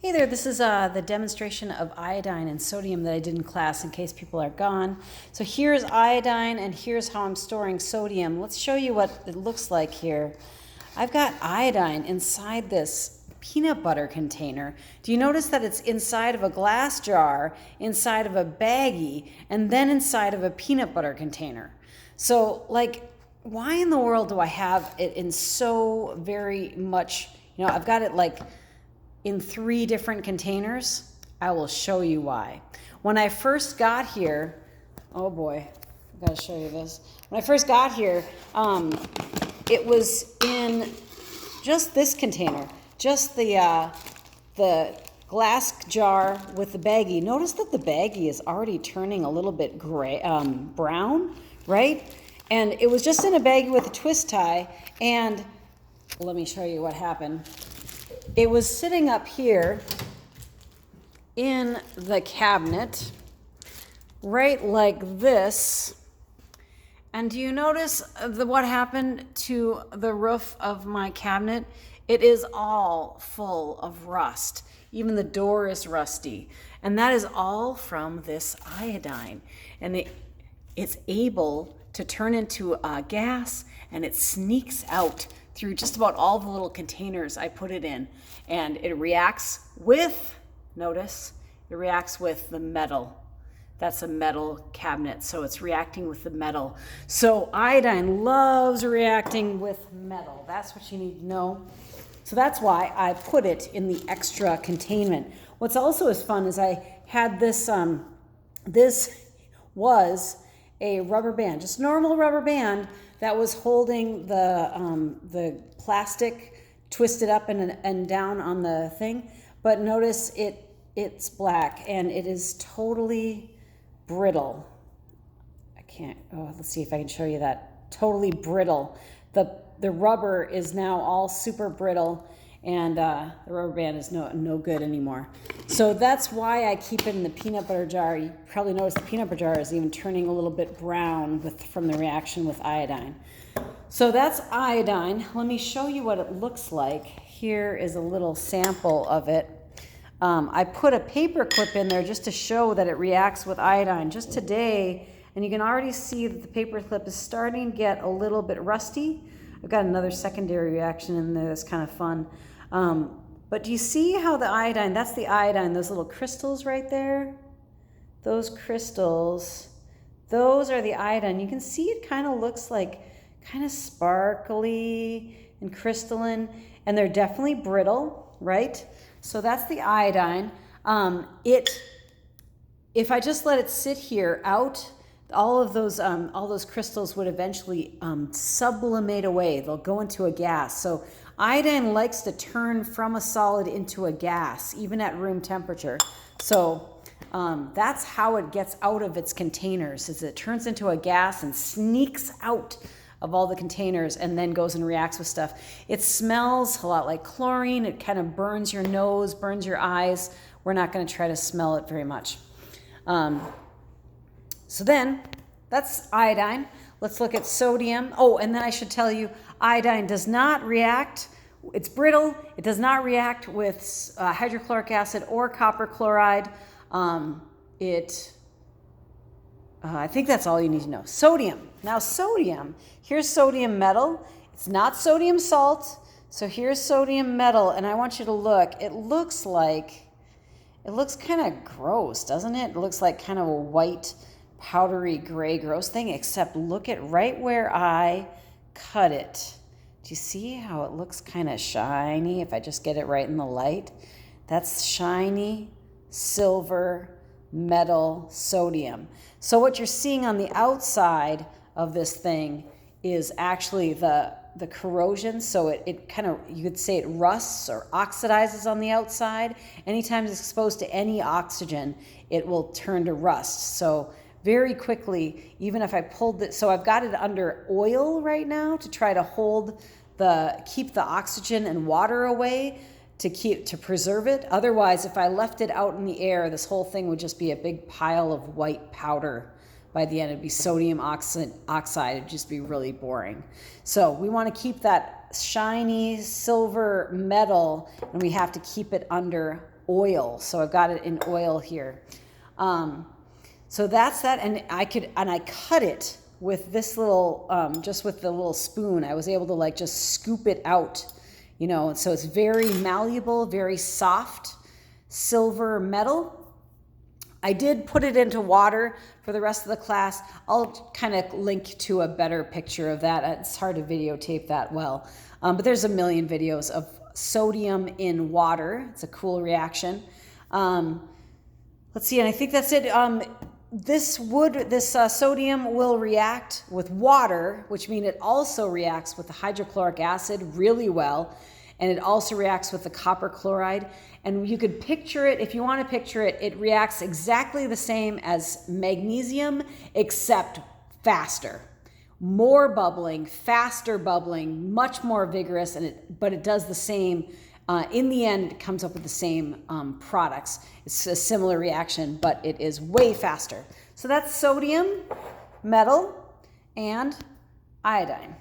Hey there, this is the demonstration of iodine and sodium that I did in class in case people are gone. So here's iodine and here's how I'm storing sodium. Let's show you what it looks like here. I've got iodine inside this peanut butter container. Do you notice that it's inside of a glass jar, inside of a baggie, and then inside of a peanut butter container? So why in the world do I have it in so very much, I've got it in 3 different containers? I will show you why. When I first got here, oh boy, I gotta show you this. When I first got here, it was in just this container, just the glass jar with the baggie. Notice that the baggie is already turning a little bit gray, brown, right? And it was just in a baggie with a twist tie, and let me show you what happened. It was sitting up here in the cabinet, right like this. And do you notice what happened to the roof of my cabinet? It is all full of rust. Even the door is rusty. And that is all from this iodine. And it's able to turn into a gas, and it sneaks out through just about all the little containers I put it in. And it reacts with, notice, it reacts with the metal. That's a metal cabinet, so it's reacting with the metal. So iodine loves reacting with metal. That's what you need to know. So that's why I put it in the extra containment. What's also as fun is I had this, this was a rubber band, just normal rubber band that was holding the plastic twisted up and down on the thing. But notice it's black and it is totally brittle. Let's see if I can show you that. Totally brittle. The rubber is now all super brittle, and the rubber band is no good anymore. So that's why I keep it in the peanut butter jar. You probably notice the peanut butter jar is even turning a little bit brown from the reaction with iodine. So that's iodine. Let me show you what it looks like. Here is a little sample of it. I put a paper clip in there just to show that it reacts with iodine just today, and you can already see that the paper clip is starting to get a little bit rusty. I've got another secondary reaction in there that's kind of fun. But do you see how the iodine, that's the iodine, those little crystals right there? Those crystals, those are the iodine. You can see it kind of looks like kind of sparkly and crystalline, and they're definitely brittle, right? So that's the iodine. If I just let it sit here out, all those crystals would eventually sublimate away. They'll go into a gas. So iodine likes to turn from a solid into a gas, even at room temperature. So that's how it gets out of its containers, is it turns into a gas and sneaks out of all the containers and then goes and reacts with stuff. It smells a lot like chlorine. It kind of burns your nose, burns your eyes. We're not going to try to smell it very much. So then, that's iodine. Let's look at sodium. Oh, and then I should tell you, iodine does not react. It's brittle. It does not react with hydrochloric acid or copper chloride. I think that's all you need to know. Sodium. Now sodium, here's sodium metal. It's not sodium salt. So here's sodium metal, and I want you to look. It looks kind of gross, doesn't it? It looks like kind of a white, powdery, gray, gross thing, except look at right where I cut it. Do you see how it looks kind of shiny if I just get it right in the light? That's shiny silver metal sodium. So what you're seeing on the outside of this thing is actually the corrosion. So it kind of, you could say it rusts or oxidizes on the outside. Anytime it's exposed to any oxygen, it will turn to rust. So very quickly, even if I pulled it, so I've got it under oil right now to try to keep the oxygen and water away to preserve it. Otherwise, if I left it out in the air, this whole thing would just be a big pile of white powder by the end. It'd be sodium oxide. It'd just be really boring. So we want to keep that shiny silver metal, and we have to keep it under oil. So I've got it in oil here. So that's that, and I cut it with this little, just with the little spoon. I was able to like just scoop it out, you know, so it's very malleable, very soft silver metal. I did put it into water for the rest of the class. I'll kind of link to a better picture of that. It's hard to videotape that well, but there's a million videos of sodium in water. It's a cool reaction. Let's see, and I think that's it. This sodium will react with water, which means it also reacts with the hydrochloric acid really well, and it also reacts with the copper chloride. And you could picture it, if you want to picture it, it reacts exactly the same as magnesium, except faster. More bubbling, faster bubbling, much more vigorous, but it does the same. In the end, it comes up with the same products. It's a similar reaction, but it is way faster. So that's sodium, metal, and iodine.